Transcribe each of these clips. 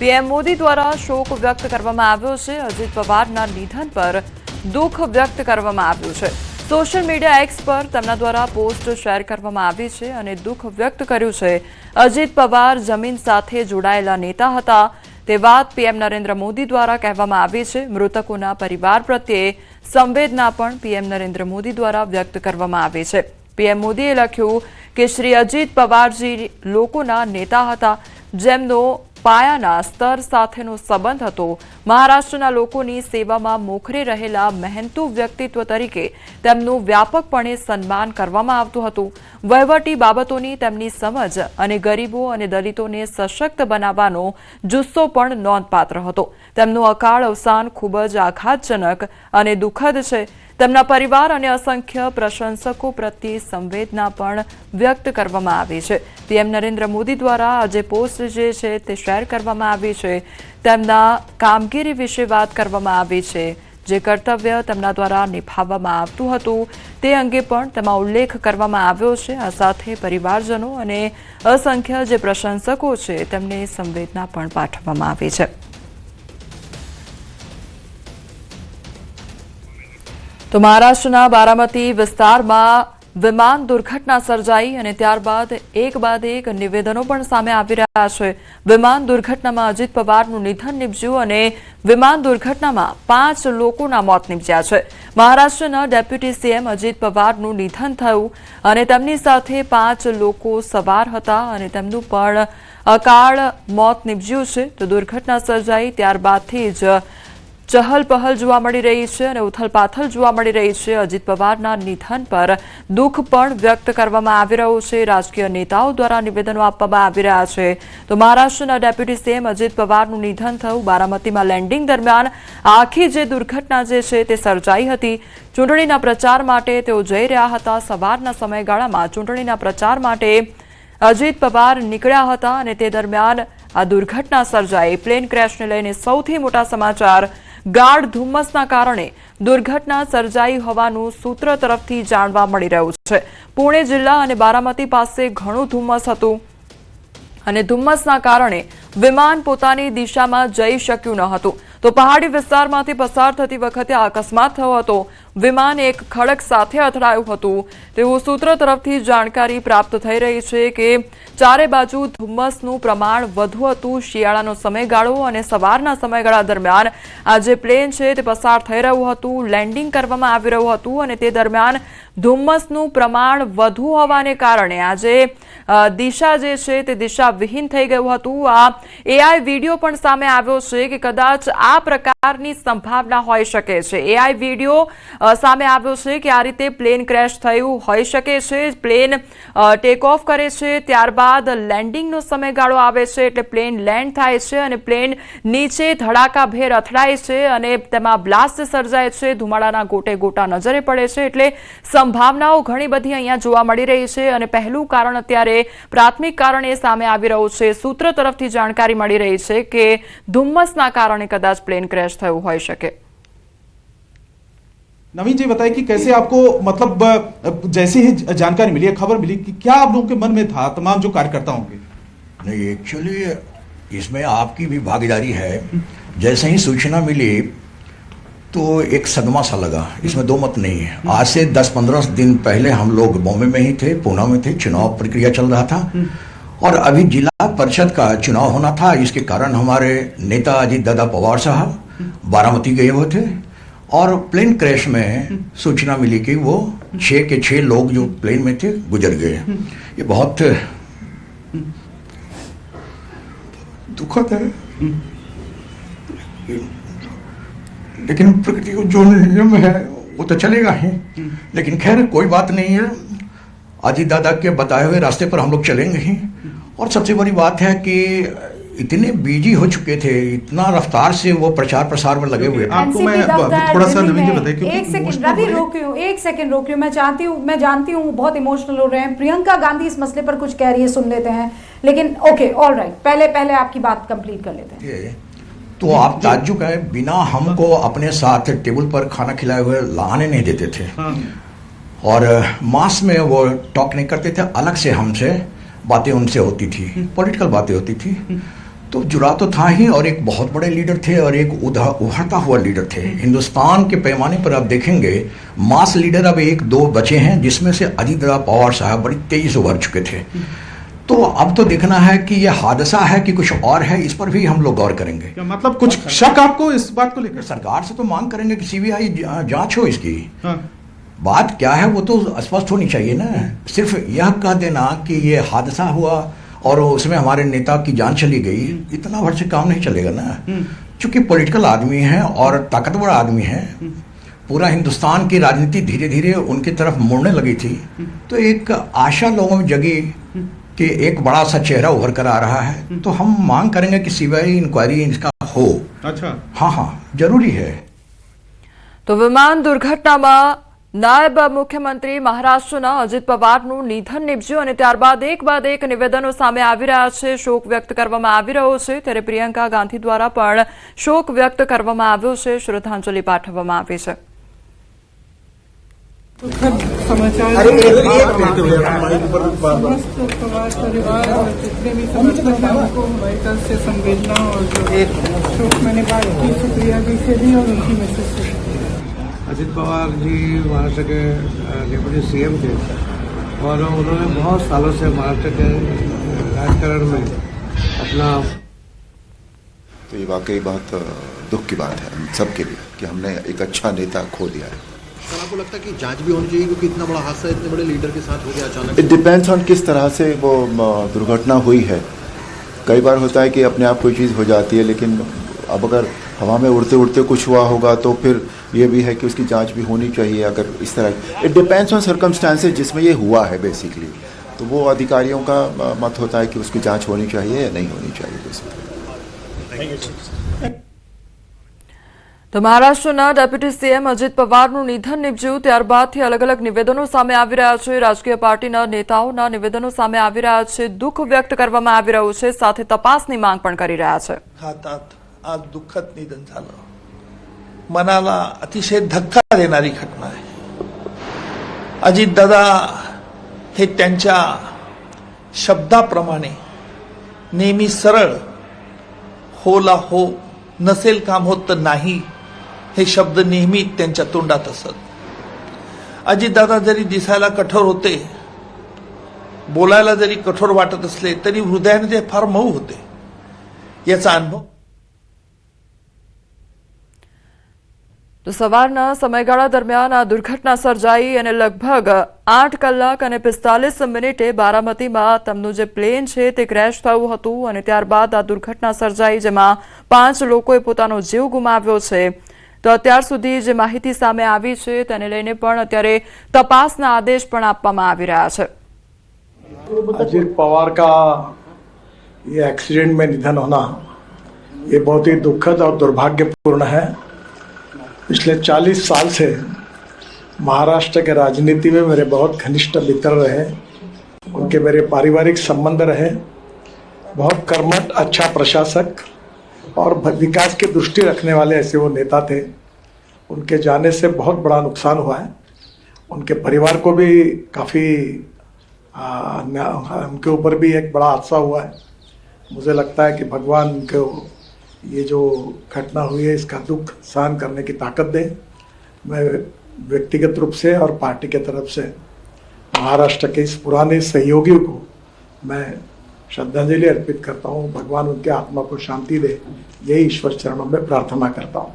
PM Modi દ્વારા શોક વ્યક્ત કરવામાં આવ્યો છે। અજીત પવારના નિધન પર દુઃખ વ્યક્ત કરવામાં આવ્યું છે। સોશિયલ મીડિયા એક્સ પર તેમના દ્વારા પોસ્ટ શેર કરવામાં આવી છે અને દુઃખ વ્યક્ત કર્યું છે। અજીત પવાર જમીન સાથે જોડાયેલા નેતા હતા તે વાત પીએમ નરેન્દ્ર મોદી દ્વારા કહેવામાં આવી છે। મૃતકોના પરિવાર પ્રત્યે સંવેદના પણ પીએમ નરેન્દ્ર મોદી દ્વારા વ્યક્ત કરવામાં આવી છે। પીએમ મોદીએ લખ્યું કે શ્રી અજીત પવારજી લોકોના નેતા હતા જેમનો પાયાના સ્તર સાથેનો સંબંધ હતો। મહારાષ્ટ્રના લોકોની સેવામાં મોખરે રહેલા મહેનતુ વ્યક્તિત્વ તરીકે તેમનું વ્યાપકપણે સન્માન કરવામાં આવતું હતું। વહીવટી બાબતોની તેમની સમજ અને ગરીબો અને દલિતોને સશક્ત બનાવવાનો જુસ્સો પણ નોંધપાત્ર હતો। તેમનું અકાળ અવસાન ખૂબ જ આઘાતજનક અને દુઃખદ છે। તેમના પરિવાર અને અસંખ્ય પ્રશંસકો પ્રત્યે સંવેદના પણ વ્યક્ત કરવામાં આવી છે। પીએમ નરેન્દ્ર મોદી દ્વારા આજે પોસ્ટ જે છે તે શેર કરવામાં આવી છે। તેમના કામગીરી વિશે વાત કરવામાં આવી છે। જે કર્તવ્ય તેમના દ્વારા નિભાવવામાં આવતું હતું તે અંગે પણ તેમાં ઉલ્લેખ કરવામાં આવ્યો છે। આ સાથે પરિવારજનો અને અસંખ્ય જે પ્રશંસકો છે તેમને સંવેદના પણ પાઠવવામાં આવી છે। તો મહારાષ્ટ્રના બારામતી વિસ્તારમાં વિમાન દુર્ઘટના સર્જાઈ અને ત્યારબાદ એક બાદ એક નિવેદનો પણ સામે આવી રહ્યા છે। વિમાન દુર્ઘટનામાં અજીત પવારનું નિધન નીપજ્યું અને વિમાન દુર્ઘટનામાં 5 લોકોના મોત નીપજ્યા છે। મહારાષ્ટ્રના ડેપ્યુટી સીએમ અજીત પવારનું નિધન થયું અને તેમની સાથે 5 લોકો સવાર હતા અને તેમનું પણ અકાળ મોત નીપજ્યું છે। તો દુર્ઘટના સર્જાઈ ત્યારબાદથી જ ચહલ પહલ જોવા મળી રહી છે અને ઉથલપાથલ જોવા મળી રહી છે। અજીત પવારના નિધન પર દુઃખ પણ વ્યક્ત કરવામાં આવી રહ્યું છે। રાજકીય નેતાઓ દ્વારા નિવેદનો આપવામાં આવી રહ્યા છે। તો મહારાષ્ટ્રના ડેપ્યુટી સીએમ અજીત પવારનું નિધન થયું। બારામતીમાં લેન્ડિંગ દરમિયાન આખી જે દુર્ઘટના જે છે તે સર્જાઈ હતી। ચૂંટણીના પ્રચાર માટે તેઓ જઈ રહ્યા હતા। સવારના સમયગાળામાં ચૂંટણીના પ્રચાર માટે અજીત પવાર નીકળ્યા હતા અને તે દરમિયાન આ દુર્ઘટના સર્જાઈ। પ્લેન ક્રેશને લઈને સૌથી મોટા સમાચાર ગાઢ ધુમ્મસના કારણે દુર્ઘટના સર્જાઈ હોવાનું સૂત્ર તરફથી જાણવા મળી રહ્યું છે। પુણે જિલ્લા અને બારામતી પાસે ઘણું ધુમ્મસ હતું અને ધુમ્મસના કારણે વિમાન પોતાની દિશામાં જઈ શક્યું ન હતું। તો પહાડી વિસ્તારમાંથી પસાર થતી વખતે અકસ્માત થયો હતો। વિમાન એક ખડક સાથે અથડાયું હતું તેવું સૂત્ર તરફથી જાણકારી પ્રાપ્ત થઈ રહી છે કે ચારે બાજુ ધુમ્મસનું પ્રમાણ વધુ હતું। શિયાળાનો સમયગાળો અને સવારના સમયગાળા દરમિયાન આ જે પ્લેન છે તે પસાર થઈ રહ્યું હતું, લેન્ડિંગ કરવામાં આવી રહ્યું હતું અને તે દરમિયાન ધુમ્મસનું પ્રમાણ વધુ હોવાને કારણે આજે દિશા જે છે તે દિશા વિહીન થઈ ગયું હતું। આ એઆઈ વિડીયો પણ સામે આવ્યો છે કે કદાચ આ પ્રકારની સંભાવના હોઈ શકે છે। એઆઈ વિડીયો સામે આવ્યો છે કે આ રીતે પ્લેન ક્રેશ થયું હોઈ શકે છે। પ્લેન ટેક ઓફ કરે છે ત્યારબાદ લેન્ડિંગનો સમયગાળો આવે છે એટલે પ્લેન લેન્ડ થાય છે અને પ્લેન નીચે ધડાકાભેર અથડાય છે અને તેમાં બ્લાસ્ટ સર્જાય છે। ધુમાડાના ગોટે ગોટા નજરે પડે છે એટલે સંભાવનાઓ ઘણી બધી અહીંયા જોવા મળી રહી છે અને પહેલું કારણ અત્યારે પ્રાથમિક કારણ એ સામે આવી રહ્યું છે। સૂત્ર તરફથી જાણકારી મળી રહી છે કે ધુમ્મસના કારણે કદાચ પ્લેન क्रेश થયું હોઈ શકે। नवीन जी बताइए कि कैसे आपको मतलब जैसे ही जानकारी मिली, खबर मिली कि क्या आप लोगों के मन में था, तमाम जो कार्यकर्ताओं के? नहीं, एक्चुअली इसमें आपकी भी भागीदारी है। जैसे ही सूचना मिली तो एक सदमा सा लगा, इसमें दो मत नहीं है। आज से 10-15 दिन पहले हम लोग बॉम्बे में ही थे, पूना में थे, चुनाव प्रक्रिया चल रहा था और अभी जिला परिषद का चुनाव होना था। इसके कारण हमारे नेता अजीत दादा पवार साहब बारामती गए हुए थे और प्लेन क्रैश में सूचना मिली कि वो 6 के 6 लोग जो प्लेन में थे गुजर गए। ये बहुत दुखद है, लेकिन प्रकृति को जो नियम है वो तो चलेगा ही। लेकिन खैर कोई बात नहीं है, अजीत दादा के बताए हुए रास्ते पर हम लोग चलेंगे ही। और सबसे बड़ी बात है कि इतने बिजी हो चुके थे, इतना रफ्तार से वो प्रचार प्रसार में लगे हुए। आपको मैं थोड़ा सा नवीन जी बताइए क्योंकि एक सेकंड रवि रोक रही हूँ। मैं जानती हूँ बहुत इमोशनल हो रहे हैं। प्रियंका गांधी इस मसले पर कुछ कह रही है, सुन लेते हैं। लेकिन ओके ऑल राइट, पहले आपकी बात कंप्लीट कर लेते हैं। तो आप ताज्जुब है, बिना हमको अपने साथ टेबल पर खाना खिलाए हुए लाने नहीं देते थे और मास में वो टॉक नहीं करते थे। अलग से हमसे बातें उनसे होती थी, पॉलिटिकल बातें होती थी। तो जुड़ा तो था ही, और एक बहुत बड़े लीडर थे और एक उभरता हुआ लीडर थे। हिंदुस्तान के पैमाने पर आप देखेंगे मास लीडर अब एक दो बचे हैं, जिसमें से अजीत पवार साहब बड़ी तेजी से उभर चुके थे। तो अब तो देखना है कि यह हादसा है कि कुछ और है, इस पर भी हम लोग गौर करेंगे। क्या मतलब कुछ शक आपको इस बात को लेकर? सरकार से तो मांग करेंगे कि सीबीआई जांच हो इसकी। हाँ। बात क्या है वो तो स्पष्ट होनी चाहिए ना। सिर्फ यह कह देना कि ये हादसा हुआ और उसमें हमारे नेता की जान चली गई, इतना भर से काम नहीं चलेगा ना। चूंकि पॉलिटिकल आदमी है और ताकतवर आदमी है, पूरा हिंदुस्तान की राजनीति धीरे धीरे उनकी तरफ मुड़ने लगी थी, तो एक आशा लोगों में जगी कि एक बड़ा सा चेहरा उभर कर आ रहा है। तो हम मांग करेंगे कि सीबीआई इंक्वायरी इसका हो। अच्छा। हाँ, जरूरी है। તો વિમાન દુર્ઘટનામાં નાયબ મુખ્યમંત્રી મહારાષ્ટ્રના અજીત પવારનું નિધન નીપજ્યું અને ત્યારબાદ એક બાદ એક નિવેદનો સામે આવી રહ્યા છે, શોક વ્યક્ત કરવામાં આવી રહ્યો છે। ત્યારે પ્રિયંકા ગાંધી દ્વારા પણ શોક વ્યક્ત કરવામાં આવ્યો છે, શ્રદ્ધાંજલિ પાઠવવામાં આવી છે। दुखद समाचार समस्त पवार परिवार और जितने भी समर्थक हैं उनको हमारी तरफ से संवेदना और शोक मैंने बात की सुप्रिया जी से भी और उनकी मैसेज से। अजित पवार जी महाराष्ट्र के डिप्टी सीएम थे और उन्होंने बहुत सालों से महाराष्ट्र के राजकारण में अपना। तो ये वाकई बहुत दुख की बात है हम सबके लिए कि हमने एक अच्छा नेता खो दिया है। सर, आपको लगता है कि जांच भी होनी चाहिए क्योंकि इतना बड़ा हादसा इतने बड़े लीडर के साथ हो गया अचानक? इट डिपेंड्स ऑन किस तरह से वो दुर्घटना हुई है। कई बार होता है कि अपने आप कोई चीज़ हो जाती है, लेकिन अब अगर हवा में उड़ते उड़ते कुछ हुआ होगा तो फिर ये भी है कि उसकी जांच भी होनी चाहिए। अगर इस तरह इट डिपेंड्स ऑन सर्कमस्टांसेस जिसमें ये हुआ है बेसिकली, तो वो अधिकारियों का मत होता है कि उसकी जांच होनी चाहिए या नहीं होनी चाहिए बेसिकली। તો મહારાષ્ટ્રના ડેપ્યુટી સીએમ અજીત પવારનું નિધન નીપજ્યું ત્યારબાદથી અલગ અલગ નિવેદનો સામે આવી રહ્યા છે। રાજકીય પાર્ટીના નેતાઓના નિવેદનો સામે આવી રહ્યા છે, દુઃખ વ્યક્ત કરવામાં આવી રહ્યું છે, સાથે તપાસની માંગ પણ કરી રહ્યા છે। खातात आज दुःखद निधन झालं, मनाला अतिशय धक्का देणारी घटना आहे। अजितदादा हे त्यांच्या शब्दाप्रमाणे नेहमी सरळ, होला हो, नसेल काम होत तर नाही, हे शब्द नेहमी त्यांच्या तोंडात असत। अजितदादा जरी दिसायला कठोर होते, बोलायला जरी कठोर वाटत असले तरी हृदयाने ते फार मऊ होते, याचा अनुभव। તો સવારના સમયગાળા દરમિયાન આ દુર્ઘટના સર્જાઈ અને લગભગ 8 કલાક અને 45 મિનિટે બારામતીમાં તેમનું જે પ્લેન છે તે ક્રેશ થયું હતું અને ત્યારબાદ આ દુર્ઘટના સર્જાઈ, જેમાં 5 લોકોએ પોતાનો જીવ ગુમાવ્યો છે। તો અત્યાર સુધી જે માહિતી સામે આવી છે તેને લઈને પણ અત્યારે તપાસના આદેશ પણ આપવામાં આવી રહ્યા છે। अजित पवार का ये एक्सीडेंट में निधन होना ये बहुत ही दुखद और दुर्भाग्यपूर्ण है। पिछले 40 साल से महाराष्ट्र के राजनीति में मेरे बहुत घनिष्ठ मित्र रहे, उनके मेरे पारिवारिक संबंध रहे। बहुत कर्मठ, अच्छा प्रशासक और विकास की दृष्टि रखने वाले ऐसे वो नेता थे। उनके जाने से बहुत बड़ा नुकसान हुआ है। उनके परिवार को भी काफ़ी उनके ऊपर भी एक बड़ा हादसा हुआ है। मुझे लगता है कि भगवान को ये जो घटना हुई है इसका दुख सहन करने की ताकत दे। मैं व्यक्तिगत रूप से और पार्टी के तरफ से महाराष्ट्र के इस पुराने सहयोगी को मैं श्रद्धांजलि अर्पित करता हूँ। भगवान उनके आत्मा को शांति दे, यही ईश्वर चरणों में प्रार्थना करता हूँ।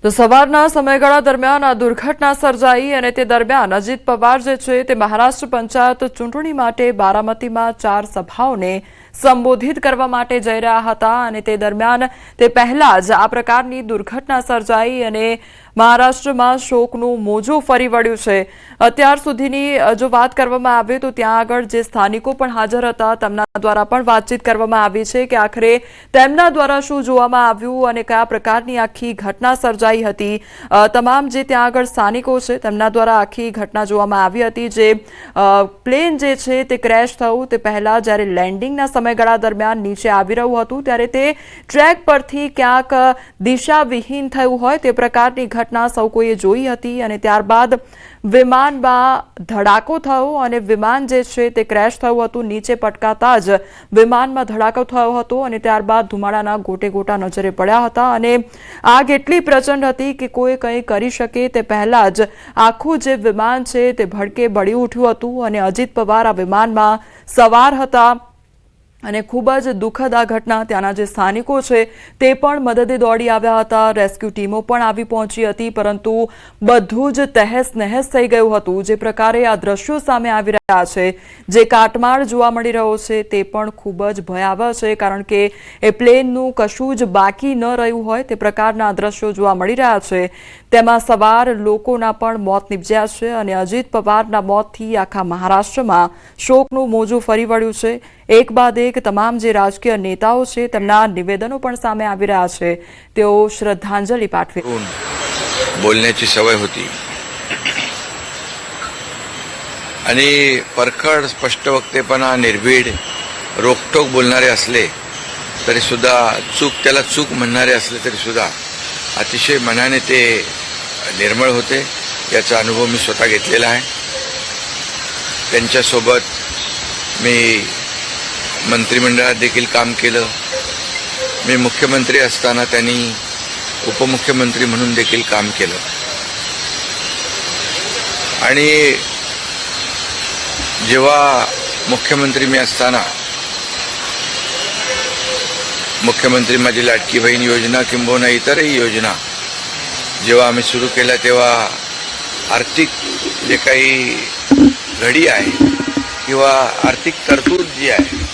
તો સવારના સમયગાળા દરમિયાન આ દુર્ઘટના સર્જાઈ અને તે દરમિયાન અજીત પવાર જે છે તે મહારાષ્ટ્ર પંચાયત ચૂંટણી માટે બારામતીમાં 4 સભાઓને સંબોધિત કરવા માટે જઈ રહ્યા હતા અને તે દરમિયાન તે પહેલા જ આ પ્રકારની દુર્ઘટના સર્જાઈ અને મહારાષ્ટ્રમાં શોકનું મોજું ફરી વળ્યું છે। અત્યાર સુધીની જો વાત કરવામાં આવે તો ત્યાં આગળ જે સ્થાનિકો પણ હાજર હતા તેમના દ્વારા પણ વાતચીત કરવામાં આવી છે કે આખરે તેમના દ્વારા શું જોવામાં આવ્યું અને કયા પ્રકારની આખી ઘટના સર્જાઈ હતી। તમામ જે ત્યાં આગળ સ્થાનિકો છે તેમના દ્વારા આખી ઘટના જોવામાં આવી હતી। જે પ્લેન જે છે તે ક્રેશ થયું તે પહેલા જ્યારે લેન્ડિંગના સમય સમયગાળા દરમિયાન નીચે આવી રહ્યું હતું ત્યારે તે ટ્રેક પરથી ક્યાંક દિશાવિહીન થયું હોય તે પ્રકારની ઘટના સૌ કોઈએ જોઈ હતી અને ત્યારબાદ વિમાનમાં ધડાકો થયો અને વિમાન જે છે તે ક્રેશ થયું હતું. નીચે પટકાતા જ વિમાનમાં ધડાકો થયો હતો અને ત્યારબાદ ધુમાડાના ગોટે ગોટા નજરે પડ્યા હતા અને આગ એટલી પ્રચંડ હતી કે કોઈ કંઈ કરી શકે તે પહેલા જ આખું જે વિમાન છે તે ભડકે બળી ઉઠ્યું હતું અને અજીત પવાર આ વિમાનમાં સવાર હતા અને ખૂબ જ દુઃખદ આ ઘટના. ત્યાંના જે સ્થાનિકો છે તે પણ મદદે દોડી આવ્યા હતા, રેસ્ક્યુ ટીમો પણ આવી પહોંચી હતી, પરંતુ બધું જ તહેસ નહેસ થઈ ગયું હતું. જે પ્રકારે આ દ્રશ્યો સામે આવી રહ્યા છે, જે કાટમાળ જોવા મળી રહ્યો છે તે પણ ખૂબ જ ભયાવહ છે, કારણ કે એ પ્લેનનું કશું જ બાકી ન રહ્યું હોય તે પ્રકારના દ્રશ્યો જોવા મળી રહ્યા છે. તેમાં સવાર લોકોના પણ મોત નિપજ્યા છે અને અજીત પવારના મોતથી આખા મહારાષ્ટ્રમાં શોકનું મોજું ફરી વળ્યું છે. એક બાદ એક તમામ જે રાજકીય નેતાઓ છે તેમના નિવેદનો પણ સામે આવી રહ્યા છે. તેઓ શ્રદ્ધાંજલિ પાઠવે. बोलण्याची सवय होती आणि परखड स्पष्ट वक्तेपणा, निर्भीड, रोखठोक बोलणारे असले तरी सुद्धा त्याला चूक म्हणणारे असले तरी सुद्धा अतिशय मनाने ते निर्मळ होते. याचा अनुभव मी स्वतः घेतलेला आहे. त्यांच्यासोबत मी मंत्रिमंडळात देखील काम केलं. मी मुख्यमंत्री असताना त्यांनी उपमुख्यमंत्री म्हणून देखील काम केलं आणि जेव्हा मुख्यमंत्री मी असताना मुख्यमंत्री माझी लाडकी बहीण योजना किंबहुना इतरही योजना जेव्हा आम्ही सुरू केल्या तेव्हा आर्थिक जे काही घडी आहे किंवा आर्थिक तरतूद जी आहे